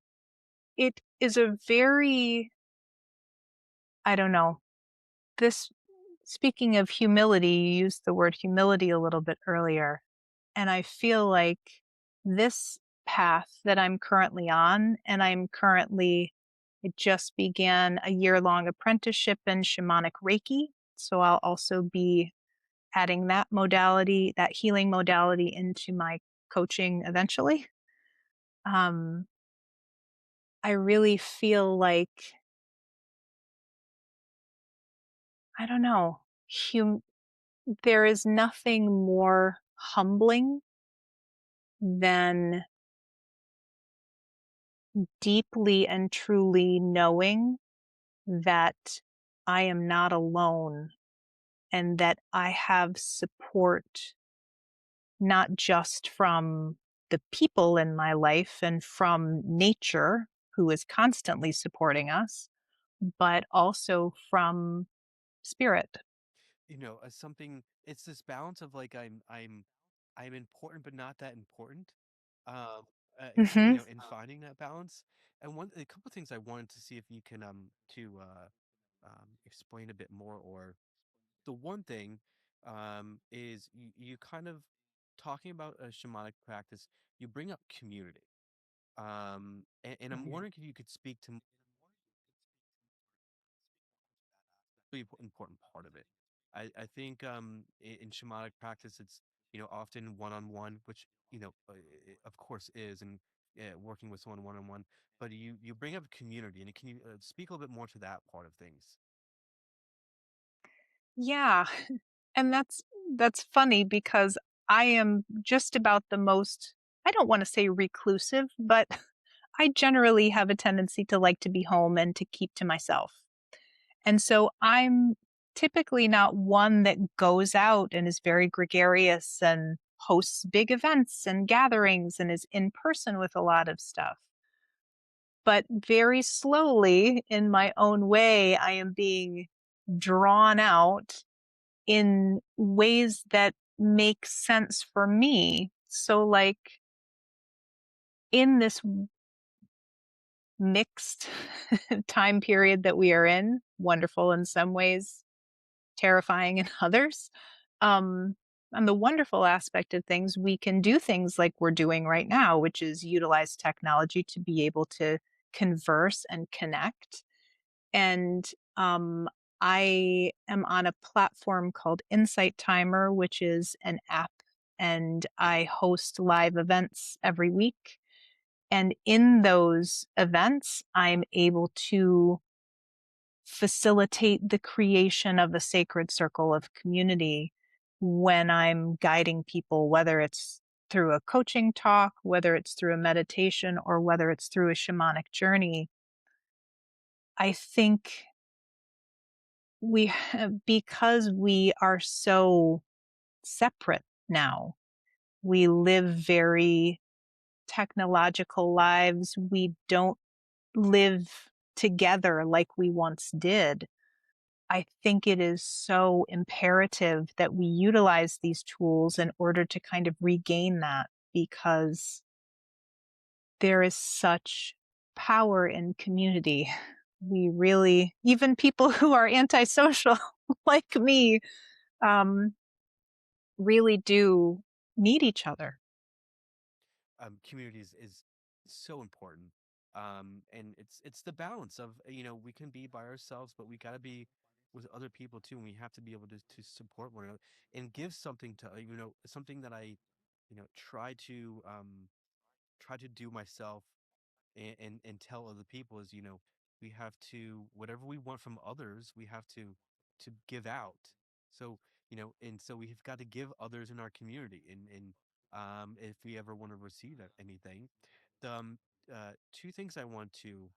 it is a very, I don't know, this, speaking of humility, you used the word humility a little bit earlier. And I feel like this path that I'm currently on, and it just began a year-long apprenticeship in shamanic Reiki. So I'll also be adding that modality, that healing modality into my coaching eventually. Um, I really feel like, I don't know, there is nothing more humbling than deeply and truly knowing that I am not alone and that I have support, not just from the people in my life and from nature, who is constantly supporting us, but also from spirit. Something, it's this balance of like I'm important but not that important. Um Hmm. in finding that balance. And a couple of things I wanted to see if you can explain a bit more. Or the one thing is you kind of talking about a shamanic practice, you bring up community. And I'm wondering if you could speak to really important part of it. I think in shamanic practice, it's often one on one, which it of course is, and working with someone one on one. But you bring up community, and can you speak a little bit more to that part of things? Yeah, and that's funny because I am just about the most, I don't want to say reclusive, but I generally have a tendency to like to be home and to keep to myself. And so I'm typically not one that goes out and is very gregarious and hosts big events and gatherings and is in person with a lot of stuff. But very slowly, in my own way, I am being drawn out in ways that make sense for me. So, like in this mixed time period that we are in, wonderful in some ways, terrifying in others. Um, and the wonderful aspect of things, we can do things like we're doing right now, which is utilize technology to be able to converse and connect. And I am on a platform called Insight Timer, which is an app, and I host live events every week. And in those events, I'm able to facilitate the creation of a sacred circle of community when I'm guiding people, whether it's through a coaching talk, whether it's through a meditation, or whether it's through a shamanic journey. I think because we are so separate now, we live very technological lives. We don't live together like we once did. I think it is so imperative that we utilize these tools in order to kind of regain that, because there is such power in community. We really, even people who are antisocial like me, um, really do need each other. Community is so important. And it's the balance of, we can be by ourselves, but we got to be with other people too, and we have to be able to support one another and give something to, something that I try to do myself, and tell other people is, we have to, whatever we want from others, we have to give out. So, and so we've got to give others in our community, and if we ever want to receive anything. The two things I want to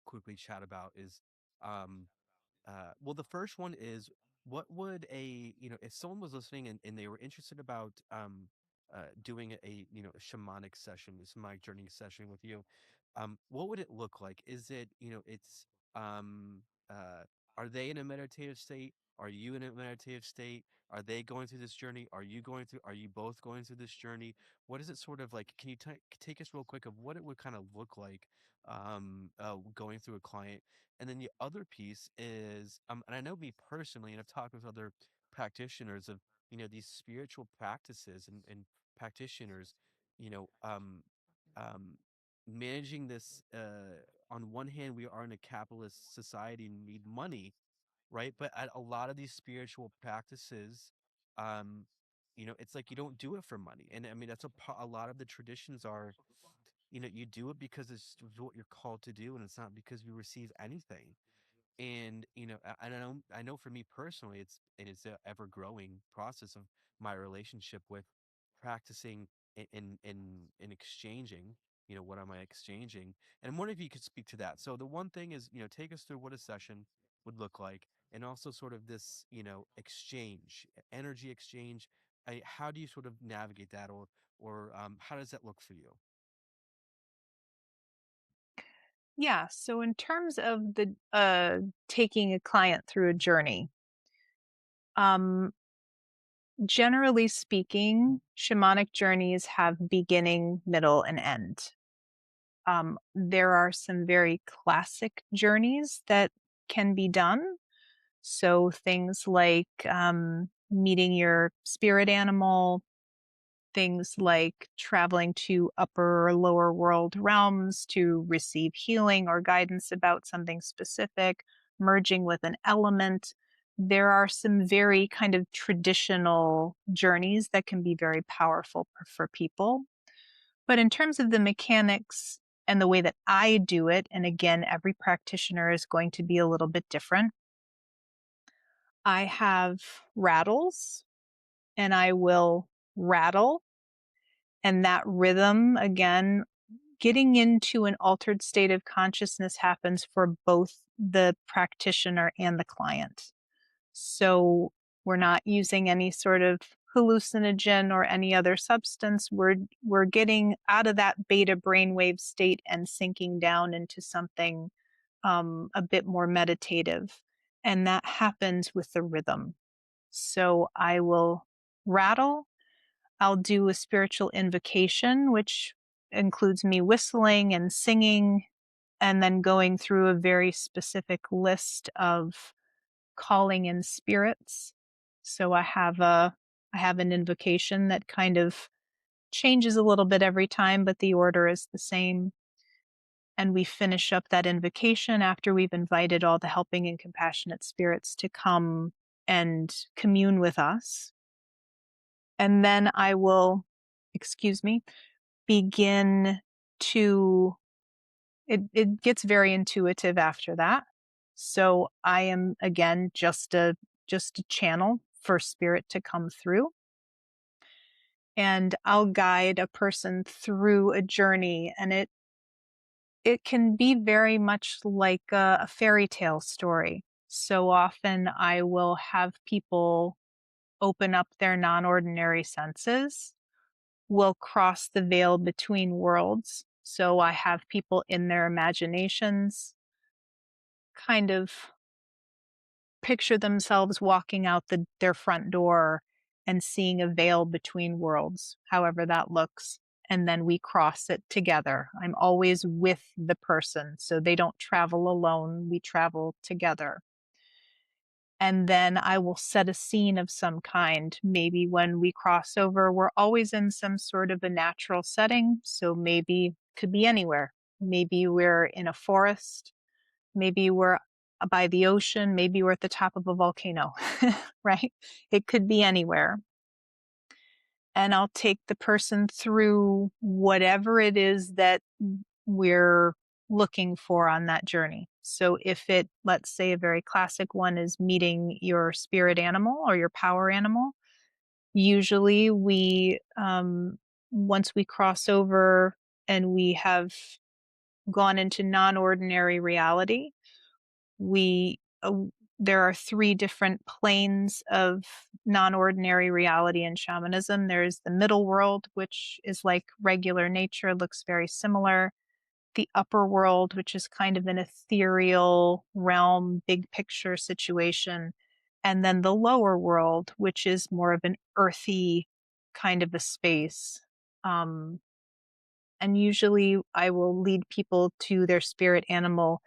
quickly chat about is, um well, the first one is, what would if someone was listening, and they were interested about doing a shamanic session, a shamanic journey session with you, what would it look like? Is it, it's um uh are they in a meditative state? Are you in a meditative state? Are they going through this journey? Are you both going through this journey? What is it sort of like? Can you take us real quick of what it would kind of look like going through a client? And then the other piece is, and I know me personally, and I've talked with other practitioners of, these spiritual practices, and practitioners, you know, um, um, managing this. On one hand, we are in a capitalist society and need money, right? But a lot of these spiritual practices, um, it's like you don't do it for money, and I mean that's a lot of the traditions are, you do it because it's what you're called to do, and it's not because you receive anything. And I know for me personally, it's an ever growing process of my relationship with practicing and exchanging. What am I exchanging? And I'm wondering if you could speak to that. So the one thing is, take us through what a session would look like, and also sort of this, exchange, energy exchange, how do you sort of navigate that, or how does that look for you? Yeah. So in terms of the taking a client through a journey, um, generally speaking, shamanic journeys have beginning, middle, and end. There are some very classic journeys that can be done. So things like meeting your spirit animal, things like traveling to upper or lower world realms to receive healing or guidance about something specific, merging with an element. There are some very kind of traditional journeys that can be very powerful for people. But in terms of the mechanics and the way that I do it, and again, every practitioner is going to be a little bit different. I have rattles and I will rattle. And that rhythm, again, getting into an altered state of consciousness happens for both the practitioner and the client. So we're not using any sort of hallucinogen or any other substance. We're getting out of that beta brainwave state and sinking down into something a bit more meditative. And that happens with the rhythm. So I will rattle. I'll do a spiritual invocation, which includes me whistling and singing, and then going through a very specific list of calling in spirits. So I have an invocation that kind of changes a little bit every time, but the order is the same. And we finish up that invocation after we've invited all the helping and compassionate spirits to come and commune with us. And then I will, excuse me, begin to it gets very intuitive after that. So I am again just a channel for spirit to come through, and I'll guide a person through a journey, and it can be very much like a fairy tale story. So often I will have people open up their non-ordinary senses. Will cross the veil between worlds. So I have people in their imaginations kind of picture themselves walking out their front door and seeing a veil between worlds, however that looks. And then we cross it together. I'm always with the person, so they don't travel alone. We travel together. And then I will set a scene of some kind. Maybe when we cross over, we're always in some sort of a natural setting. So maybe could be anywhere. Maybe we're in a forest. Maybe we're by the ocean. Maybe we're at the top of a volcano, right? It could be anywhere. And I'll take the person through whatever it is that we're looking for on that journey. So if it, let's say a very classic one is meeting your spirit animal or your power animal, usually once we cross over and we have gone into non-ordinary reality, we there are three different planes of non-ordinary reality in shamanism. There's the middle world, which is like regular nature, looks very similar. The upper world, which is kind of an ethereal realm, big picture situation. And then the lower world, which is more of an earthy kind of a space. Um, and usually I will lead people to their spirit animal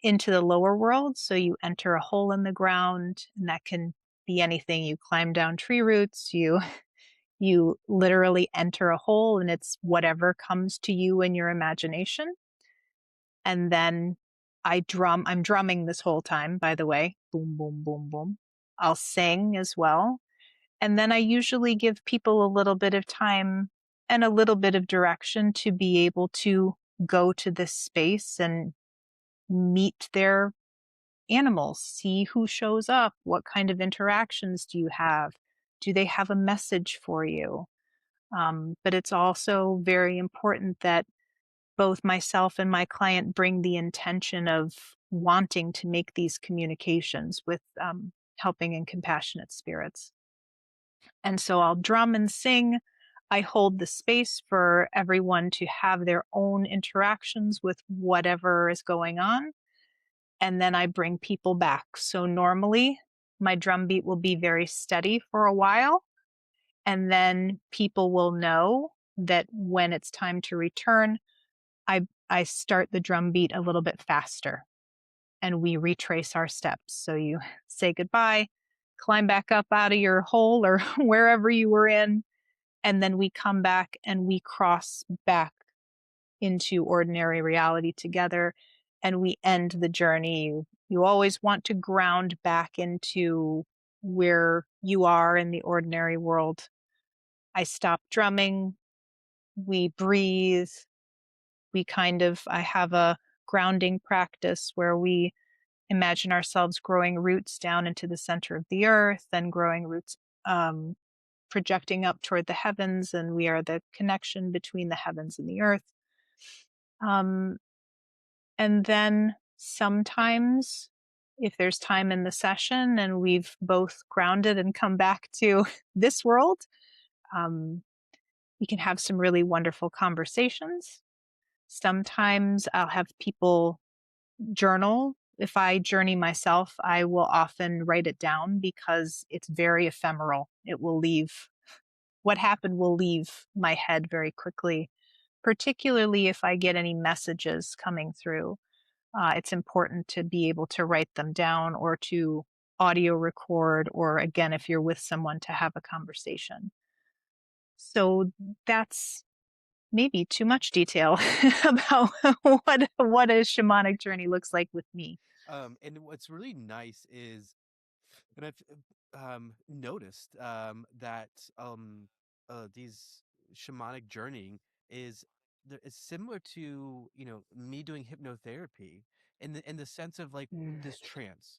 into the lower world. So you enter a hole in the ground, and that can be anything. You climb down tree roots, you literally enter a hole, and it's whatever comes to you in your imagination. And then I'm drumming this whole time, by the way. Boom, boom, boom, boom. I'll sing as well. And then I usually give people a little bit of time and a little bit of direction to be able to go to this space and meet their animals, see who shows up, what kind of interactions do you have? Do they have a message for you? But it's also very important that both myself and my client bring the intention of wanting to make these communications with helping and compassionate spirits. And so I'll drum and sing. I hold the space for everyone to have their own interactions with whatever is going on. And then I bring people back. So normally my drum beat will be very steady for a while. And then people will know that when it's time to return, I start the drum beat a little bit faster and we retrace our steps. So you say goodbye, climb back up out of your hole or wherever you were in, and then we come back and we cross back into ordinary reality together and we end the journey. You always want to ground back into where you are in the ordinary world. I stop drumming, we breathe, I have a grounding practice where we imagine ourselves growing roots down into the center of the earth and growing roots um, projecting up toward the heavens, and we are the connection between the heavens and the earth. Um, and then sometimes, if there's time in the session and we've both grounded and come back to this world, um, we can have some really wonderful conversations. Sometimes I'll have people journal. If I journey myself, I will often write it down because it's very ephemeral. It will leave, what happened will leave my head very quickly, particularly if I get any messages coming through. It's important to be able to write them down or to audio record, or again, if you're with someone, to have a conversation. So that's maybe too much detail about what a shamanic journey looks like with me. And what's really nice is, and I've noticed that these shamanic journeying is is similar to me doing hypnotherapy in the sense of like Mm. this trance,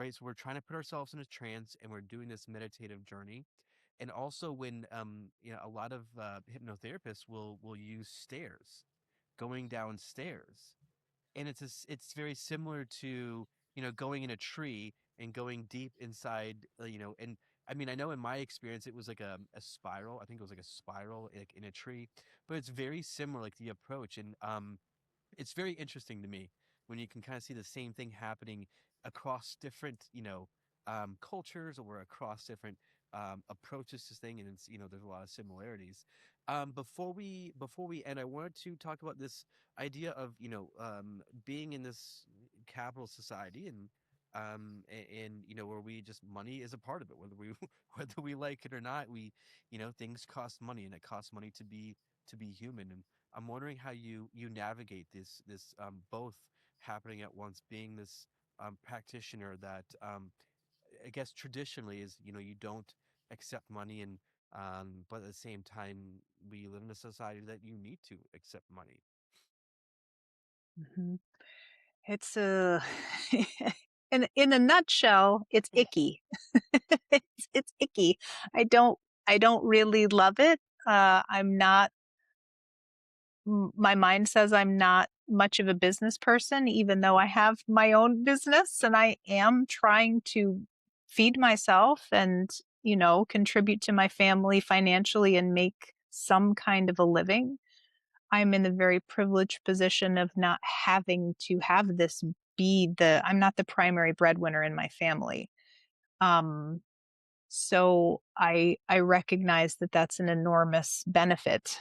right? So we're trying to put ourselves in a trance and we're doing this meditative journey. And also when a lot of hypnotherapists will use stairs, going downstairs, and it's very similar to going in a tree and going deep inside, and I mean, I know in my experience it was like a spiral. I think it was like a spiral, like in a tree, but it's very similar, like the approach. And it's very interesting to me when you can kind of see the same thing happening across different, cultures, or across different approaches to this thing, and it's there's a lot of similarities. Before we end, I wanted to talk about this idea of being in this capital society, and where we just, money is a part of it, whether we whether we like it or not. We things cost money, and it costs money to be human. And I'm wondering how you navigate this both happening at once, being this practitioner that I guess traditionally is, you don't accept money, and but at the same time we live in a society that you need to accept money. Mhm. It's a in a nutshell, it's icky. It's icky. I don't I don't really love it. I'm not My mind says I'm not much of a business person, even though I have my own business and I am trying to feed myself and, contribute to my family financially and make some kind of a living. I'm in the very privileged position of not having to have this I'm not the primary breadwinner in my family. Um, so I recognize that that's an enormous benefit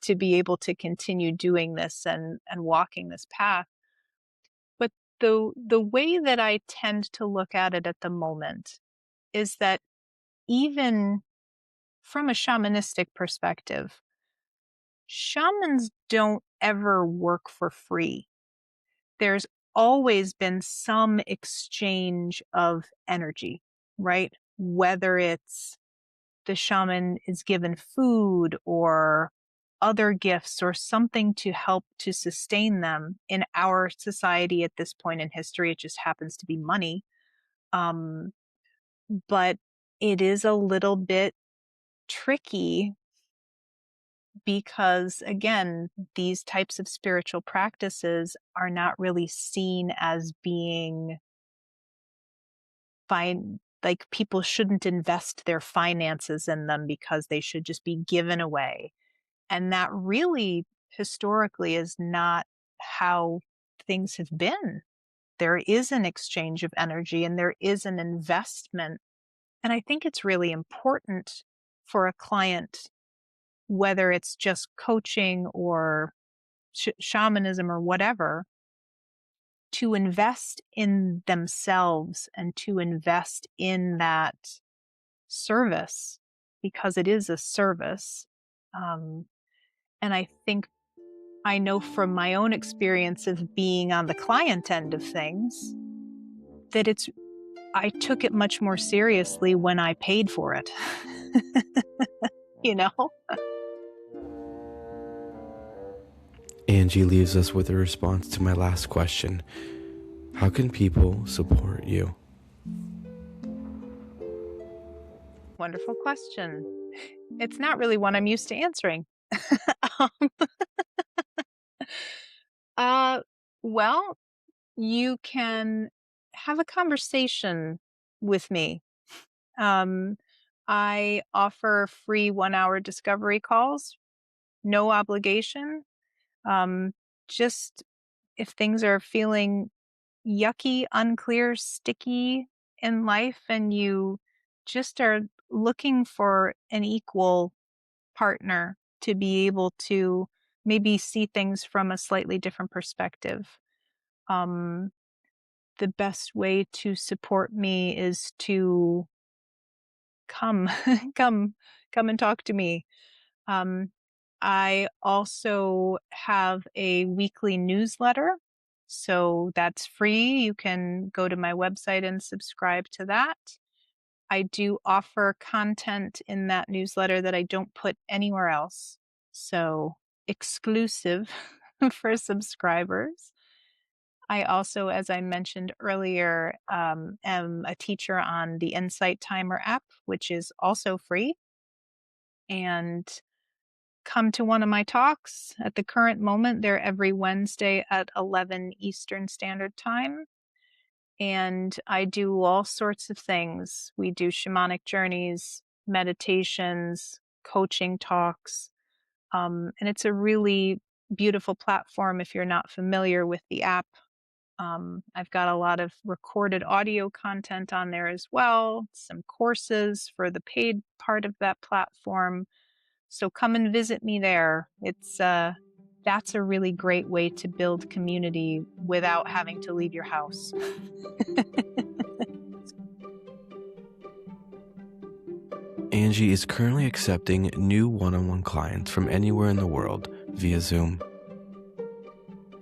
to be able to continue doing this and walking this path. But the way that I tend to look at it at the moment is that even from a shamanistic perspective, shamans don't ever work for free. There's always been some exchange of energy, right? Whether it's the shaman is given food or other gifts or something to help to sustain them. In our society at this point in history, it just happens to be money. Um, but it is a little bit tricky because, again, these types of spiritual practices are not really seen as being like people shouldn't invest their finances in them because they should just be given away. And that really historically is not how things have been. There is an exchange of energy and there is an investment. And I think it's really important for a client, whether it's just coaching or shamanism or whatever, to invest in themselves and to invest in that service, because it is a service. And I think I know from my own experience of being on the client end of things that I took it much more seriously when I paid for it. You know? Angie leaves us with a response to my last question. How can people support you? Wonderful question. It's not really one I'm used to answering. Well, you can have a conversation with me. I offer free 1-hour discovery calls, no obligation. Just if things are feeling yucky, unclear, sticky in life, and you just are looking for an equal partner to be able to maybe see things from a slightly different perspective. The best way to support me is to come, come, come and talk to me. I also have a weekly newsletter, so that's free. You can go to my website and subscribe to that. I do offer content in that newsletter that I don't put anywhere else, so exclusive for subscribers. I also, as I mentioned earlier, am a teacher on the Insight Timer app, which is also free. And come to one of my talks. At the current moment, they're every Wednesday at 11 Eastern Standard Time. And I do all sorts of things. We do shamanic journeys, meditations, coaching talks. And it's a really beautiful platform if you're not familiar with the app. I've got a lot of recorded audio content on there as well, some courses for the paid part of that platform. So come and visit me there. That's a really great way to build community without having to leave your house. Angie is currently accepting new one-on-one clients from anywhere in the world via Zoom.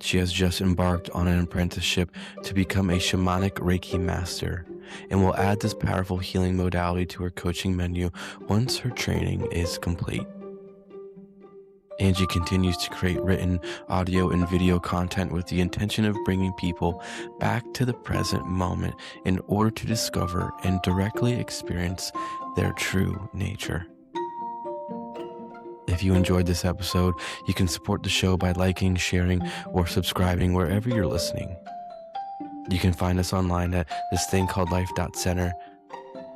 She has just embarked on an apprenticeship to become a shamanic Reiki master and will add this powerful healing modality to her coaching menu once her training is complete. Angie continues to create written, audio, and video content with the intention of bringing people back to the present moment in order to discover and directly experience their true nature. If you enjoyed this episode, you can support the show by liking, sharing, or subscribing wherever you're listening. You can find us online at thisthingcalledlife.center.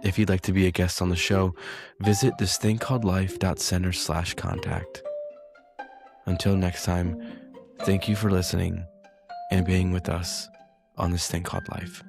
If you'd like to be a guest on the show, visit thisthingcalledlife.center/contact. Until next time, thank you for listening and being with us on This Thing Called Life.